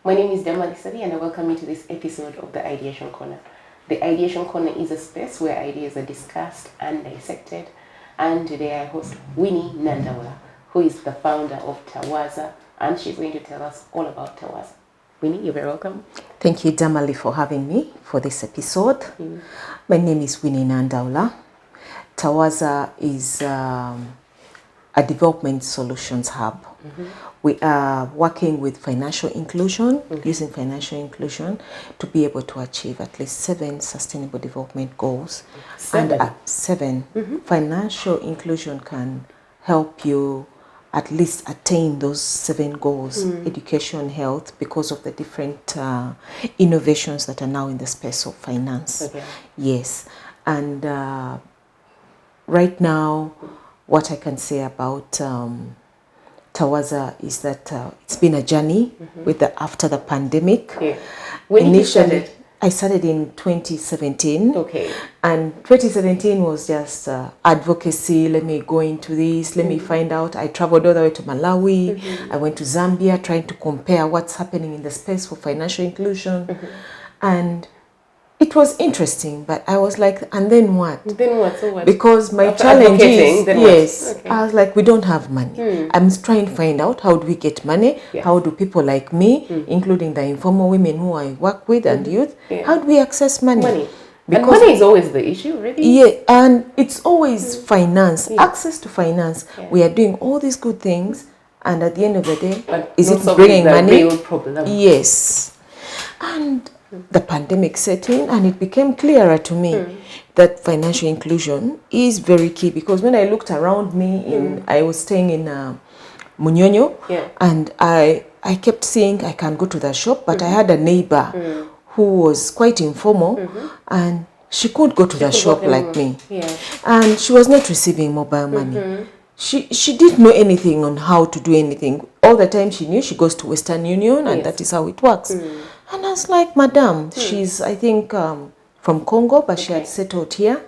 My name is Damali Ssali and I welcome you to this episode of the Ideation Corner. The Ideation Corner is a space where ideas are discussed and dissected. And today I host Winfred Nandawula, who is the founder of Tawaza, and she's going to tell us all about Tawaza. Winnie, you're very welcome. Thank you, Damali, for having me for this episode. My name is Winfred Nandawula. Tawaza is a development solutions hub. We are working with financial inclusion, using financial inclusion to be able to achieve at least 7 sustainable development goals. 7? And 7. Financial inclusion can help you at least attain those 7 goals, education, health, because of the different innovations that are now in the space of finance. Okay. Yes. And right now, what I can say about Tawaza is that it's been a journey after the pandemic. Yeah. When did you start it? I started in 2017. Okay. And 2017 was just advocacy. Let me go into this. Let me find out. I traveled all the way to Malawi. I went to Zambia trying to compare what's happening in the space for financial inclusion. And it was interesting, but I was like, and then what? Then what? So what? Because my After challenge is, advocating, yes, okay. I was like, we don't have money. I'm trying to find out, how do we get money? Yes. How do people like me, including the informal women who I work with and youth, how do we access money? Money. And money is always the issue, really? Yeah, and it's always finance, access to finance. We are doing all these good things, and at the end of the day, But is not it solving bringing the money? real problem. Yes. And the pandemic set in, and it became clearer to me that financial inclusion is very key, because when I looked around me, I was staying in Munyonyo, and I kept saying I can go to the shop, but I had a neighbor who was quite informal, and she could go to the shop like me, and she was not receiving mobile money. She didn't know anything on how to do anything. All the time she knew she goes to Western Union, and that is how it works. And I was like, Madam, she's, I think, from Congo, but she had settled here.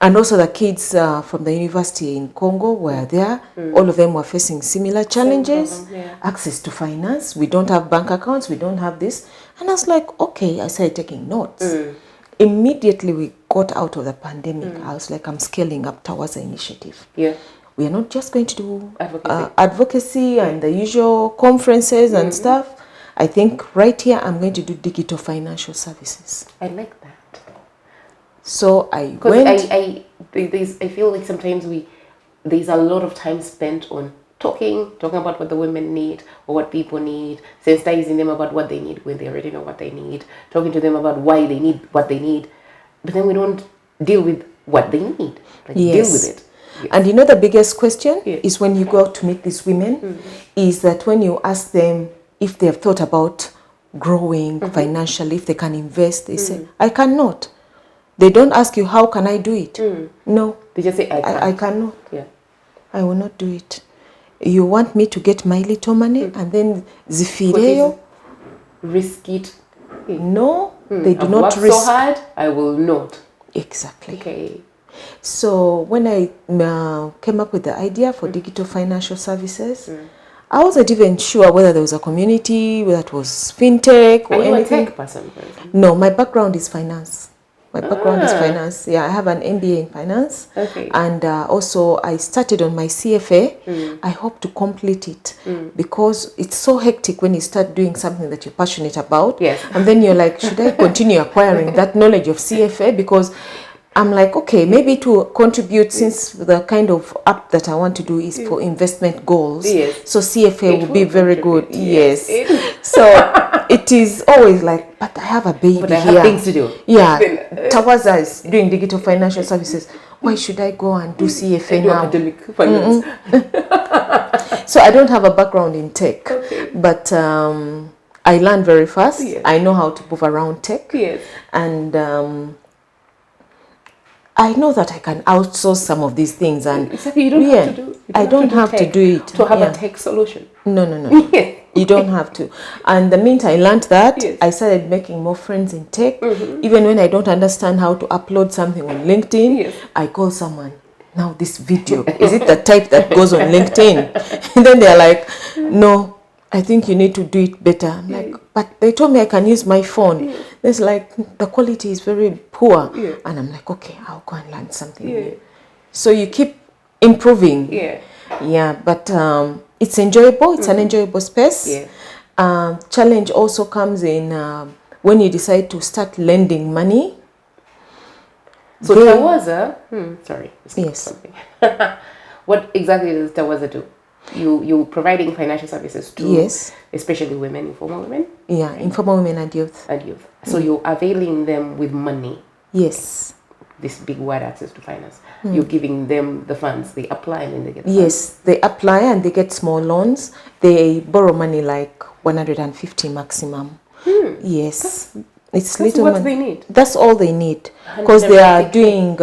And also the kids from the university in Congo were there. All of them were facing similar challenges. Access to finance. We don't have bank accounts. We don't have this. And I was like, okay, I started taking notes. Immediately we got out of the pandemic, I was like, I'm scaling up Tawaza initiative. We are not just going to do advocacy and the usual conferences and stuff. I think right here I'm going to do digital financial services. I like that. So I went. I feel like sometimes there's a lot of time spent on talking about what the women need or what people need, sensitizing them about what they need when they already know what they need, talking to them about why they need what they need, but then we don't deal with what they need. Like deal with it. And you know the biggest question is when you go out to meet these women, is that when you ask them if they have thought about growing financially, if they can invest, they say, I cannot. They don't ask you, how can I do it? No. They just say, I cannot. Yeah. I will not do it. You want me to get my little money and then zifireyo? Risk it. No, they do I've not worked risk. so hard, I will not. Exactly. Okay. So when I came up with the idea for digital financial services, I wasn't even sure whether there was a community that was fintech or anything. Are you a tech person? No, my background is finance. My background is finance. Yeah, I have an MBA in finance. Okay. And also I started on my CFA. I hope to complete it because it's so hectic when you start doing something that you're passionate about. Yes. And then you're like, should I continue acquiring that knowledge of CFA? Because I'm like, okay, maybe to contribute, since the kind of app that I want to do is for investment goals. Yes. So CFA will be very good. Yes. So it is always like, but I have a baby But I here. have things to do. Yeah. Tawaza is doing digital financial services. Why should I go and do CFA now? Academic finance. So I don't have a background in tech. Okay. But I learned very fast. I know how to move around tech. And I know that I can outsource some of these things, and exactly, you don't have to do. I don't have to do it to have a tech solution. No. You don't have to. And the minute I learned that, I started making more friends in tech. Even when I don't understand how to upload something on LinkedIn, I call someone. Now this video, is it the type that goes on LinkedIn? And then they're like, no, I think you need to do it better. I'm like, but they told me I can use my phone. It's like, the quality is very poor. And I'm like, okay, I'll go and learn something new. So you keep improving. Yeah, but it's enjoyable. It's an enjoyable space. Challenge also comes in when you decide to start lending money. So Tawaza, sorry. Yes. What exactly does Tawaza do? You providing financial services to especially women, informal women? Yeah, informal women and youth. So you're availing them with money. Yes. This big wide access to finance. You're giving them the funds. They apply and then they get funds. Yes, they apply and they get small loans. They borrow money like 150 maximum. Yes. That's little what they need. That's all they need, because they are doing.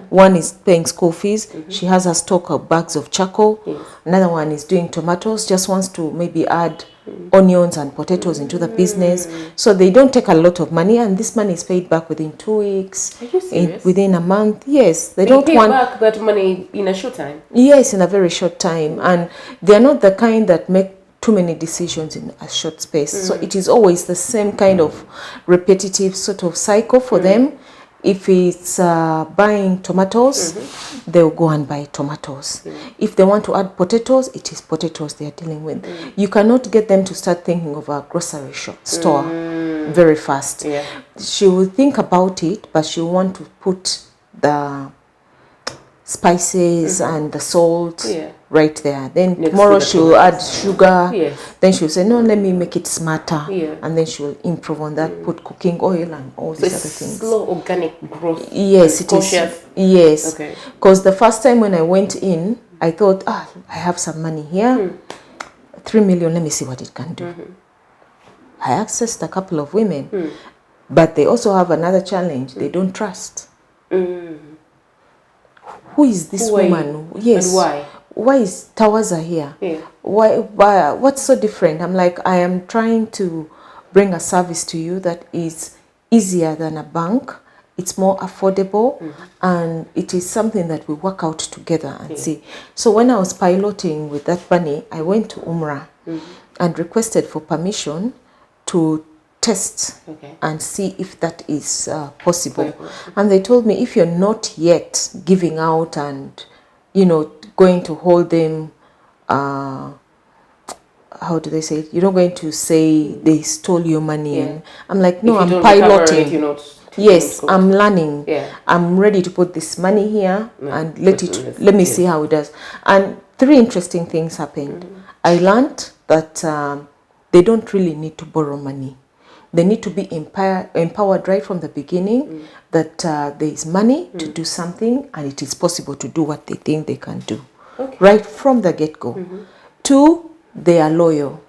One is paying school fees. She has a stock of bags of charcoal. Another one is doing tomatoes. Just wants to maybe add onions and potatoes into the business. So they don't take a lot of money, and this money is paid back within 2 weeks. Are you serious? Within a month. Yes, they don't want back that money in a short time. Yes, in a very short time, and they are not the kind that make too many decisions in a short space. So it is always the same kind of repetitive sort of cycle for them. If it's buying tomatoes, they'll go and buy tomatoes. If they want to add potatoes, it is potatoes they are dealing with. You cannot get them to start thinking of a grocery store very fast. She will think about it, but she'll want to put the spices and the salt right there. Then tomorrow she'll add sugar. Then she'll say, no, let me make it smarter. And then she'll improve on that, put cooking oil and all these other things. Slow organic growth. Yes, it is. Yes. Because the first time when I went in, I thought, I have some money here. 3 million, let me see what it can do. I accessed a couple of women, but they also have another challenge. They don't trust. Who is this woman? Yes. And why? Why is Tawaza here? Why? What's so different? I'm like, I am trying to bring a service to you that is easier than a bank. It's more affordable, and it is something that we work out together and see. So when I was piloting with that bunny, I went to Umrah and requested for permission to test and see if that is possible. And they told me, if you're not yet giving out and, going to hold them, how do they say it? You're not going to say they stole your money. And I'm like, no, I'm piloting. Yes, I'm learning. I'm ready to put this money here and let me see how it does. And 3 interesting things happened. I learned that they don't really need to borrow money. They need to be empowered right from the beginning that there is money to do something, and it is possible to do what they think they can do. Right from the get-go. 2, they are loyal.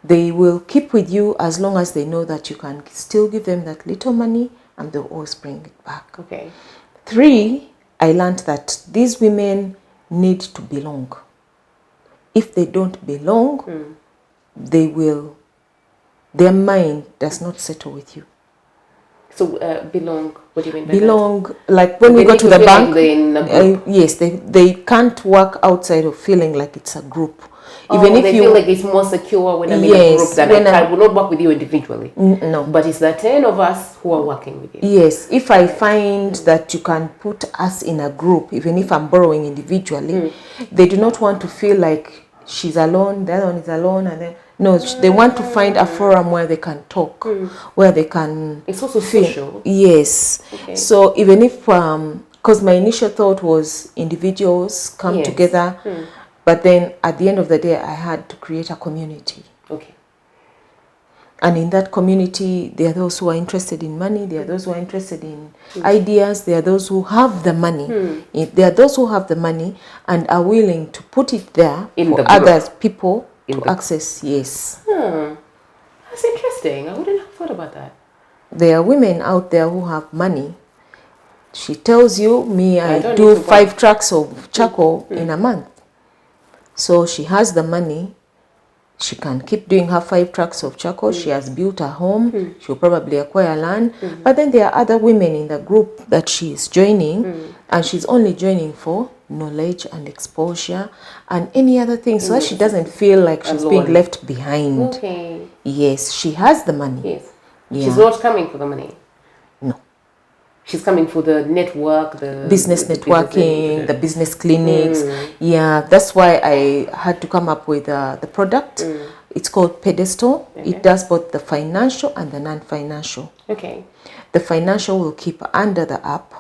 They will keep with you as long as they know that you can still give them that little money, and they'll always bring it back. 3, I learned that these women need to belong. If they don't belong, their mind does not settle with you. So belong, what do you mean by belong, like when we go to the bank, yes, they can't work outside of feeling like it's a group. Even if they feel like it's more secure when I'm in a group than I will not work with you individually. No. But it's the 10 of us who are working with you. Yes. If I find that you can put us in a group, even if I'm borrowing individually, they do not want to feel like she's alone, the other one is alone, and then no, they want to find a forum where they can talk, where they can. It's also social. Yes. So even if, because my initial thought was individuals come together, but then at the end of the day, I had to create a community. And in that community, there are those who are interested in money, there are those who are interested in ideas, there are those who have the money. There are those who have the money and are willing to put it there for other people to access. Yes. That's interesting. I wouldn't have thought about that. There are women out there who have money. She tells you, I do 5 trucks of charcoal in a month. So she has the money. She can keep doing her 5 trucks of charcoal. She has built a home. She'll probably acquire land. But then there are other women in the group that she is joining, and she's only joining for knowledge and exposure and any other thing, so that she doesn't feel like she's being left behind. Okay. Yes, she has the money. Yes. Yeah. She's not coming for the money. No. She's coming for the network, the business networking, the business clinics. Yeah, that's why I had to come up with the product. It's called Pedestal. Okay. It does both the financial and the non-financial. Okay. The financial will keep under the app,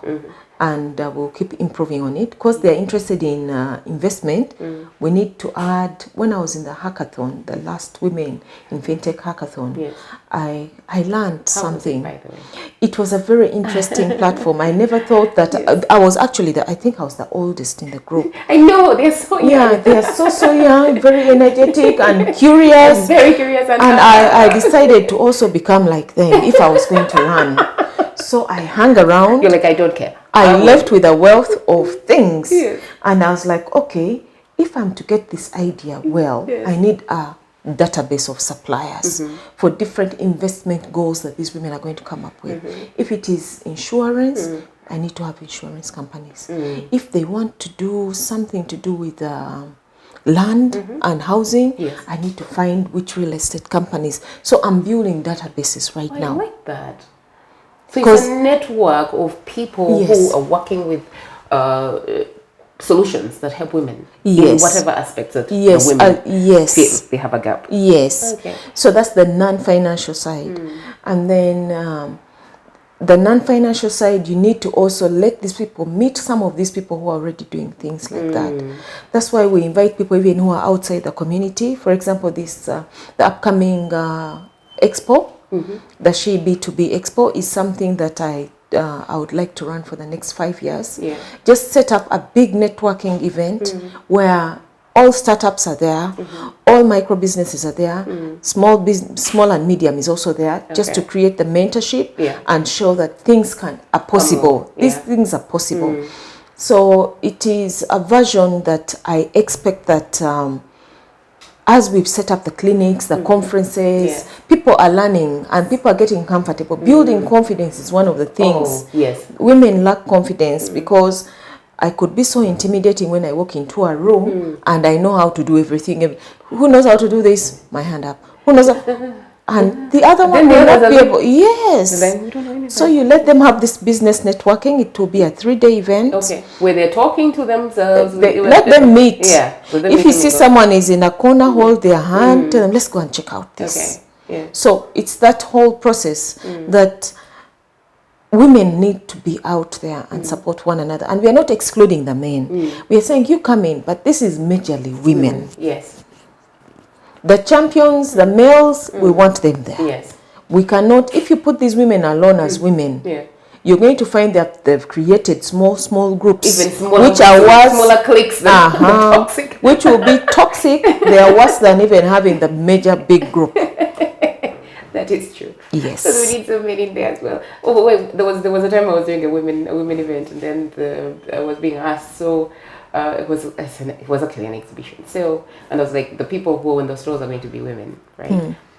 and we'll keep improving on it because they're interested in investment. We need to add. When I was in the hackathon, the last Women in FinTech hackathon, Yes. I learned something. By the way. It was a very interesting platform. I never thought that. I was actually I think I was the oldest in the group. I know, they're so young. Yeah, they are so young, very energetic and curious. Very curious. And I decided to also become like them if I was going to learn. So I hung around. You're like, I don't care. I left with a wealth of things. Yes. And I was like, okay, if I'm to get this idea well, Yes. I need a database of suppliers for different investment goals that these women are going to come up with. If it is insurance, I need to have insurance companies. If they want to do something to do with land and housing, Yes. I need to find which real estate companies. So I'm building databases right now. I like that. So it's a network of people who are working with solutions that help women in whatever aspects that the women feel they have a gap. Yes. Okay. So that's the non-financial side. And then the non-financial side, you need to also let these people meet some of these people who are already doing things like that. That's why we invite people even who are outside the community. For example, this the upcoming expo, the She B2B Expo, is something that I would like to run for the next 5 years. Yeah. Just set up a big networking event where all startups are there, all micro businesses are there, small and medium is also there, just to create the mentorship and show that things are possible. These things are possible. So it is a version that I expect that as we've set up the clinics, the conferences, people are learning and people are getting comfortable. Building confidence is one of the things. Women lack confidence because I could be so intimidating when I walk into a room and I know how to do everything. Who knows how to do this? My hand up. Who knows how? And the other one will not be able. Yes. Then we don't know anything. So you let them have this business networking. It will be a 3-day event. Okay. Where they're talking to themselves. Let them meet. Yeah. If you see someone is in a corner, hold their hand. Tell them, let's go and check out this. Okay. Yeah. So it's that whole process that women need to be out there and support one another. And we are not excluding the men. We are saying, you come in, but this is majorly women. Yes. The champions, the males, we want them there. Yes. We cannot, if you put these women alone as women, you're going to find that they've created small groups, even smaller, which are worse, smaller cliques than toxic, which will be toxic. They are worse than even having the major big group. That is true. Yes. So we need some men in there as well. Oh wait, there was a time I was doing a women event, and then I was being asked. So it was actually an exhibition. So and I was like, the people who in the stores are going to be women, right?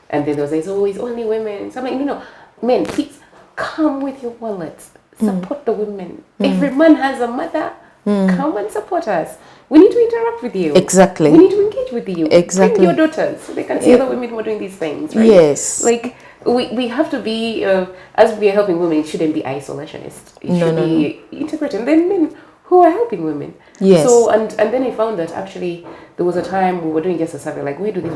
And then there was like, oh, it's only women. So I'm like, no, men, please come with your wallets. Support the women. Every man has a mother. Come and support us. We need to interact with you. Exactly. We need to engage with you. Exactly. Bring your daughters so they can see other women who are doing these things, right? Yes. Like, we have to be, as we are helping women, it shouldn't be isolationist. It should be integrated. And then men who are helping women. Yes. So, and then I found that actually there was a time we were doing just a survey, like, where do these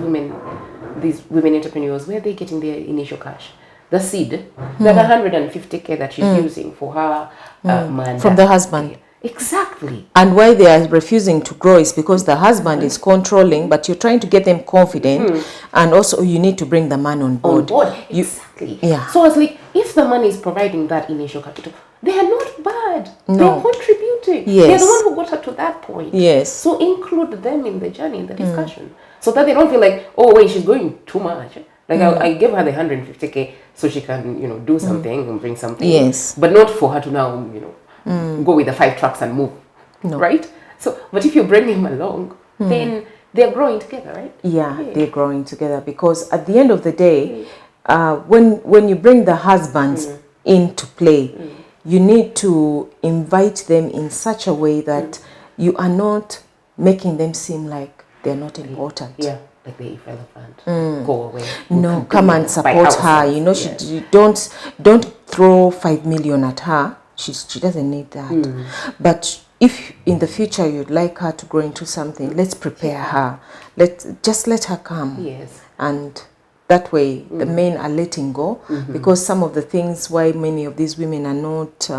women entrepreneurs, where are they getting their initial cash? The seed, that 150K that she's using for her man. From the husband. Exactly. And why they are refusing to grow is because the husband is controlling, but you're trying to get them confident, and also you need to bring the man on board. Exactly. Yeah. So I was like, if the man is providing that initial capital, they are not bad. No. They're contributing. Yes. They're the one who got her to that point. Yes. So include them in the journey, in the discussion, so that they don't feel like, oh wait, she's going too much. Like I gave her the 150K so she can, do something and bring something. Yes. But not for her to now, go with the 5 trucks and move. No. Right? So, but if you bring him along, then they're growing together, right? Yeah, they're growing together, because at the end of the day, when you bring the husbands into play, you need to invite them in such a way that you are not making them seem like they're not important. Yeah, like the irrelevant. Go away. No, come and support her. You know, she don't throw 5 million at her. She doesn't need that. But if in the future you'd like her to grow into something, let's prepare her. Just let her come. Yes. And that way the men are letting go, because some of the things why many of these women are not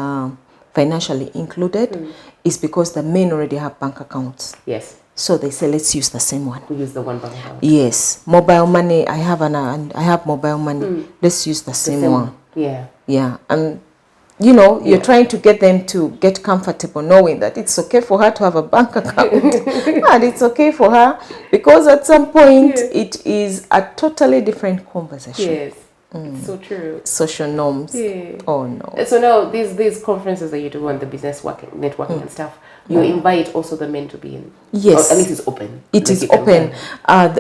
financially included is because the men already have bank accounts. Yes. So they say, let's use the same one. We use the one bank account. Yes, mobile money. I have mobile money. Let's use the same one. Yeah. Yeah, and you know, you're trying to get them to get comfortable knowing that it's okay for her to have a bank account and it's okay for her, because at some point it is a totally different conversation. Yes. It's so true. Social norms. Yeah. Oh no. So now these conferences that you do on the business networking and stuff, you invite also the men to be in. Yes. Or at least it's open. It is open,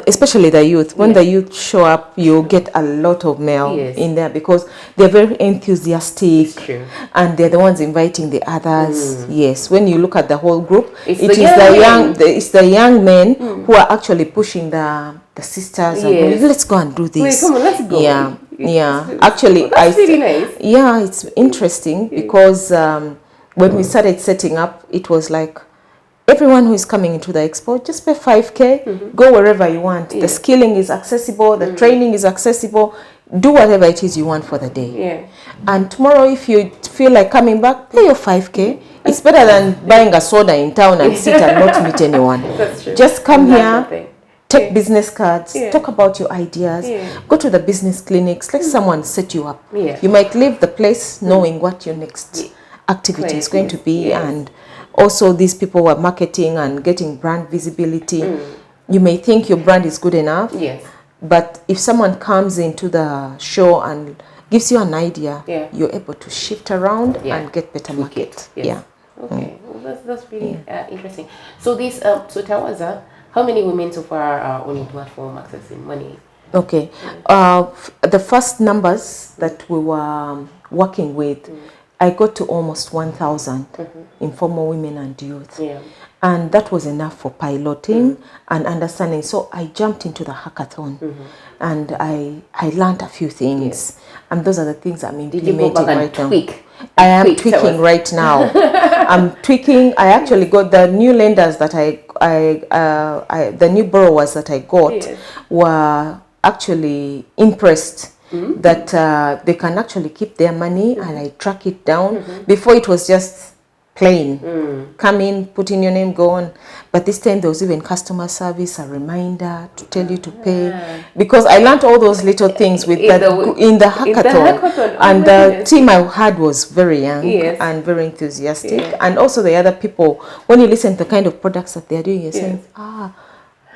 especially the youth. When the youth show up, you get a lot of male in there, because they're very enthusiastic. It's true. And they're the ones inviting the others. Yes. When you look at the whole group, it's the young men who are actually pushing the sisters. And let's go and do this. Wait, come on, let's go. Yeah. Yeah. Actually, that's really nice. Yeah, it's interesting because when we started setting up, it was like, everyone who is coming into the expo, just pay 5K, go wherever you want. The skilling is accessible, the training is accessible. Do whatever it is you want for the day. Yeah. And tomorrow, if you feel like coming back, pay your 5K. It's better than buying a soda in town and sit and not meet anyone. That's true. Just come here. Take business cards, talk about your ideas, go to the business clinics, let someone set you up. You might leave the place knowing what your next activity is going to be. And also these people who are marketing and getting brand visibility, you may think your brand is good enough, but if someone comes into the show and gives you an idea, you're able to shift around and get better market. Okay, well, that's really interesting. So this, so Tawaza, how many women so far are on your platform accessing money? Okay, the first numbers that we were working with, I got to almost 1,000 informal women and youth. And that was enough for piloting and understanding. So I jumped into the hackathon and I learned a few things. And those are the things I'm implementing right now. I am tweaking right now. I'm tweaking. I actually got the new lenders that the new borrowers that I got were actually impressed that they can actually keep their money, and I track it down. Before it was just plain, come in, put in your name, go on. But this time there was even customer service, a reminder to tell you to pay, because I learned all those little things with in the hackathon. And the team I had was very young and very enthusiastic, and also the other people. When you listen to the kind of products that they're doing, you're saying,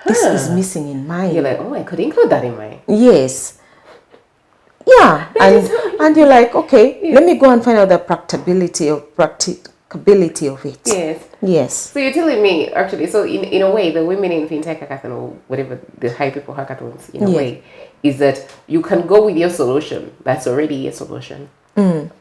this is missing in mine. You're like, oh, I could include that in mine. Yes. Yeah, and you're like, okay, let me go and find out the practicability of it. Yes. So you're telling me, actually, so in a way, the women in fintech hackathon, or whatever the high people hackathons, in a way, is that you can go with your solution that's already a solution,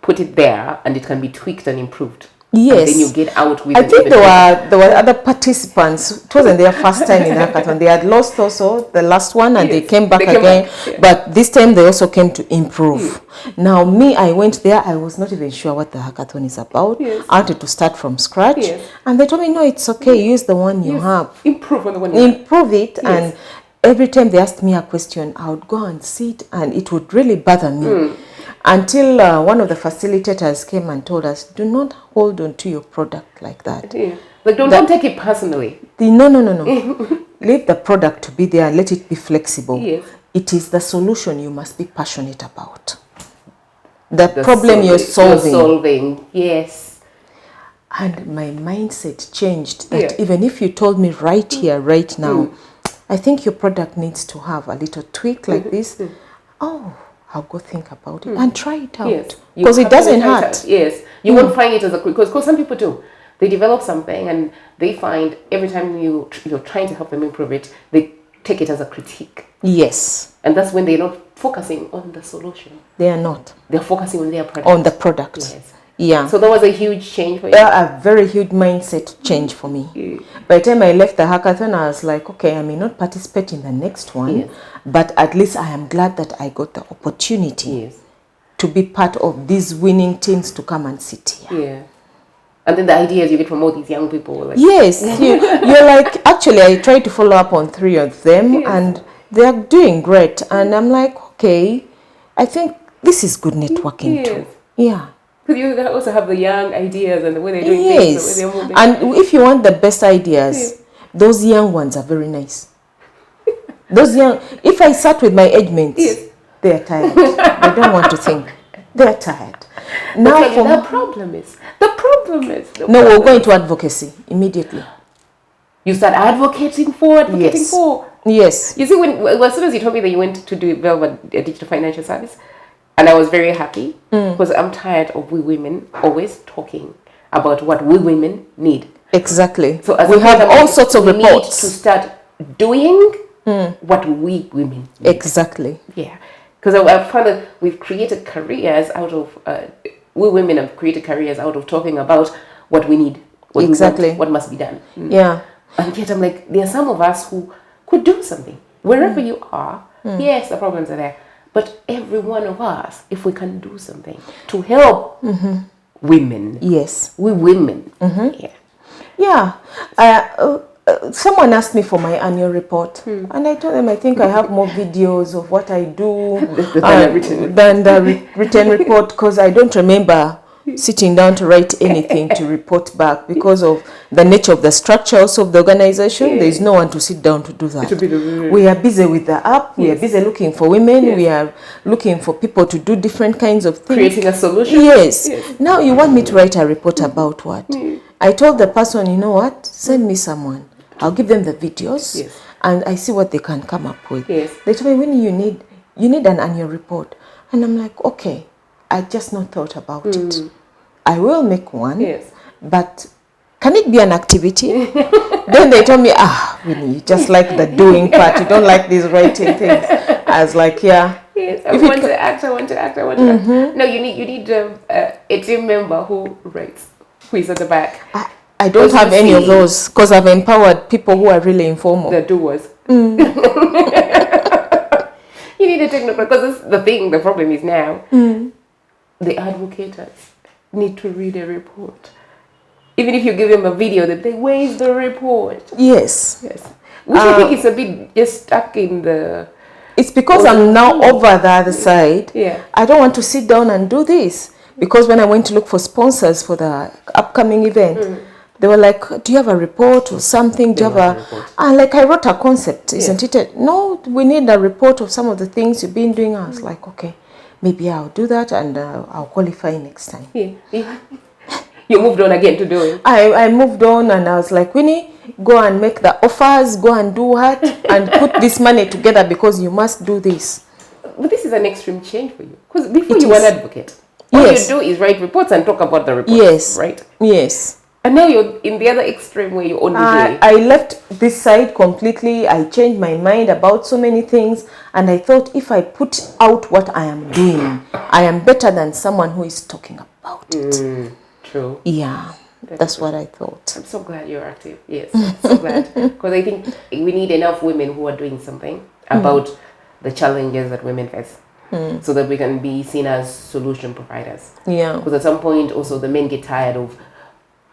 put it there, and it can be tweaked and improved. Yes. And then you get out with. I think there were other participants. It wasn't their first time in the hackathon. They had lost also the last one, and they came back again. But this time they also came to improve. Now me, I went there. I was not even sure what the hackathon is about. I wanted to start from scratch, and they told me, no, it's okay. Use the one you have. Improve on the one you have. Improve it, and every time they asked me a question, I would go and sit, and it would really bother me. Until one of the facilitators came and told us, do not hold on to your product like that. Like, don't take it personally. No. Leave the product to be there and let it be flexible. It is the solution you must be passionate about. The problem you're solving. Yes. And my mindset changed that even if you told me right here, right now, I think your product needs to have a little tweak like this. Oh, I'll go think about it and try it out. Because it doesn't hurt. You won't find it as a quick, because some people do. They develop something and they find every time you're trying to help them improve it, they take it as a critique. Yes. And that's when they're not focusing on the solution. They are not. They're focusing on their product. On the product. Yeah. So that was a huge change for you. A very huge mindset change for me. By the time I left the hackathon, I was like, okay, I may not participate in the next one, but at least I am glad that I got the opportunity to be part of these winning teams to come and sit here. Yeah. And then the ideas you get from all these young people. Like, yes, you're like, actually, I tried to follow up on 3 of them, and they're doing great. And I'm like, okay, I think this is good networking too. Yeah. Because you also have the young ideas and the way they're doing things, the way they're moving. And if you want the best ideas, those young ones are very nice. Those young, if I sat with my age mates, they're tired. They don't want to think. They're tired. Now the problem is. No, we're going to advocacy immediately. You start advocating for. Yes. You see, as soon as you told me that you went to do a digital financial service, and I was very happy because I'm tired of we women always talking about what we women need. Exactly. So as we have all sorts of reports. We need to start doing what we women need. Exactly. Yeah. Because I found that we've created careers out of, we women have created careers out of talking about what we need. What we want, what must be done. Yeah. And yet I'm like, there are some of us who could do something. Wherever you are, yes, the problems are there. But every one of us, if we can do something to help women. Yes. We women. Yeah. Someone asked me for my annual report, and I told them I think I have more videos of what I do than the written report, because I don't remember sitting down to write anything to report back because of the nature of the structure also of the organization. There is no one to sit down to do that. We are busy with the app. We are busy looking for women. We are looking for people to do different kinds of things. Creating a solution. Yes. Now you want me to write a report about what? I told the person, you know what? Send me someone. I'll give them the videos and I see what they can come up with. They told me, when you need an annual report. And I'm like, okay, I just not thought about it. I will make one, but can it be an activity? Then they told me, Winnie, you just like the doing part. You don't like these writing things. I was like, yeah. Yes, I want to act. No, you need a team member who writes, who is at the back. I don't have any of those because I've empowered people who are really informal. The doers. You need a technical, because the problem is now, the advocates need to read a report. Even if you give them a video, they say, where is the report? Yes. Which I think is a bit just stuck in the... It's because I'm now over the other side. I don't want to sit down and do this. Because when I went to look for sponsors for the upcoming event, they were like, do you have a report or something? Do you have a... like, I wrote a concept, isn't it? No, we need a report of some of the things you've been doing. I was like, okay, maybe I'll do that and I'll qualify next time. You moved on again to do it. I moved on and I was like, Winnie, go and make the offers, go and do what, and put this money together because you must do this. But this is an extreme change for you. Because before you were an advocate, all you do is write reports and talk about the reports. Right? Yes. And now you're in the other extreme where you only do it. I left this side completely. I changed my mind about so many things. And I thought, if I put out what I am doing, I am better than someone who is talking about it. True. Yeah. That's what I thought. I'm so glad you're active. Yes, I'm so glad. Because I think we need enough women who are doing something about the challenges that women face. So that we can be seen as solution providers. Yeah. Because at some point also the men get tired of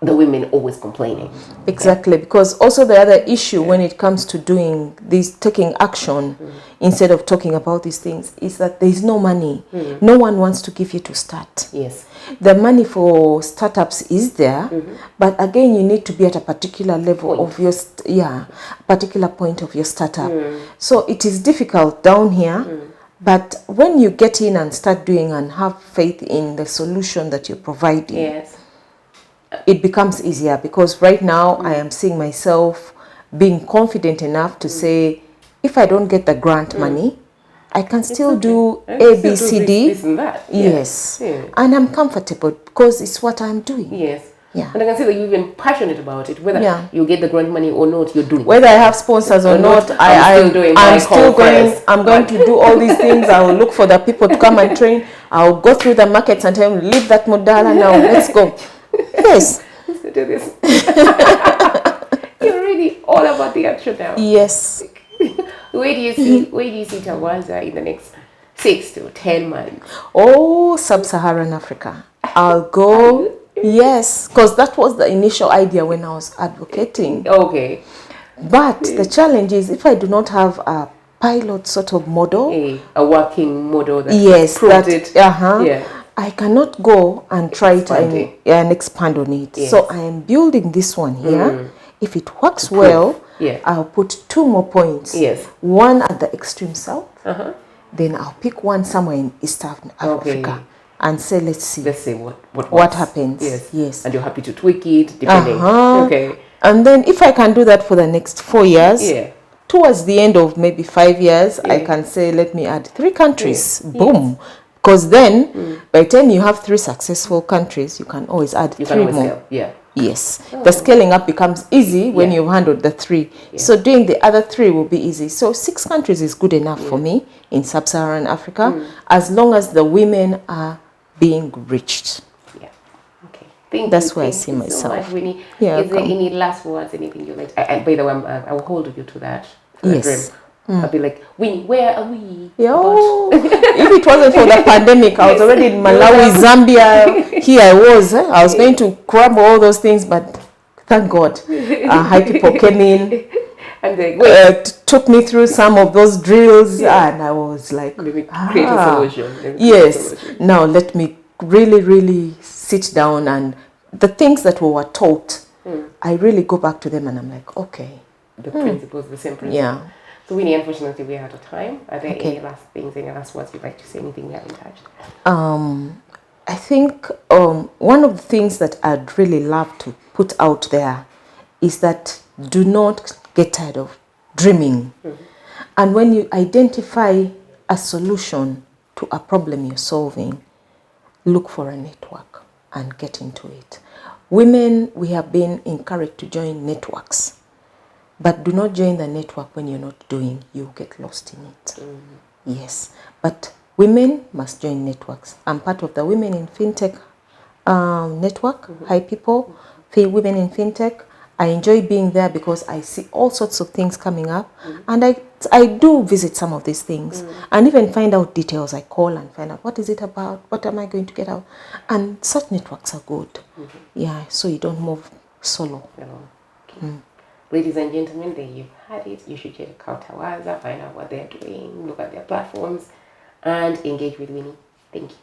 the women always complaining. Exactly. Because also the other issue when it comes to doing this, taking action instead of talking about these things, is that there is no money. No one wants to give you to start. Yes. The money for startups is there, but again you need to be at a particular level of your particular point of your startup. So it is difficult down here, but when you get in and start doing and have faith in the solution that you're providing, it becomes easier, because right now I am seeing myself being confident enough to say, if I don't get the grant money, I can still do A, B, C, D. This and that. Yes. And I'm comfortable because it's what I'm doing. Yes. Yeah. And I can see that you're even passionate about it. Whether you get the grant money or not, you're doing it. Whether I have sponsors or not, I'm going to do all these things. I will look for the people to come and train. I'll go through the markets and tell them, leave that Mudala now, let's go. Yes. Let's do this. You're really all about the action now. Yes. Where do you see Tawaza in the next 6 to 10 months? Oh, Sub-Saharan Africa. I'll go. Yes, because that was the initial idea when I was advocating. Okay. But the challenge is if I do not have a pilot sort of model, a working model that I cannot go and try it and expand on it. Yes. So I am building this one here. If it works well, I'll put 2 more points. Yes. One at the extreme south. Then I'll pick one somewhere in East Africa. And say, let's see what happens. Yes. And you're happy to tweak it depending. Okay. And then if I can do that for the next 4 years, towards the end of maybe 5 years, I can say, let me add 3 countries. Boom. Because then, by the time you have 3 successful countries, you can always add 3 more. Scale. Yes. The scaling up becomes easy when you've handled the 3. So doing the other 3 will be easy. So 6 countries is good enough for me in Sub-Saharan Africa, as long as the women are being reached. That's where I see myself. So much, Winnie. Is there any last words, anything you like? And by the way, I will hold you to that. Yes. I'll be like, Winnie, where are we? If it wasn't for the pandemic, I was already in Malawi, Zambia. Here I was. I was going to grab all those things, but thank God, high people came in. And they took me through some of those drills, and I was like, create a solution. Yes. Now let me really sit down, and the things that we were taught, I really go back to them, and I'm like, okay. The principles, the same principles. Yeah. So Winnie, unfortunately, we're out of time. Are there any last things, any last words you'd like to say? Anything we haven't touched? I think one of the things that I'd really love to put out there is that do not get tired of dreaming. And when you identify a solution to a problem you're solving, look for a network and get into it. Women, we have been encouraged to join networks, but do not join the network when you're not doing. You get lost in it. Yes, but women must join networks. I'm part of the Women in FinTech network. Hi people, Women in FinTech. I enjoy being there because I see all sorts of things coming up, and I do visit some of these things and even find out details. I call and find out what is it about, what am I going to get out, and such networks are good. Yeah, so you don't move solo. Ladies and gentlemen, there you've had it. You should check out Tawaza, find out what they're doing, look at their platforms, and engage with Winnie. Thank you.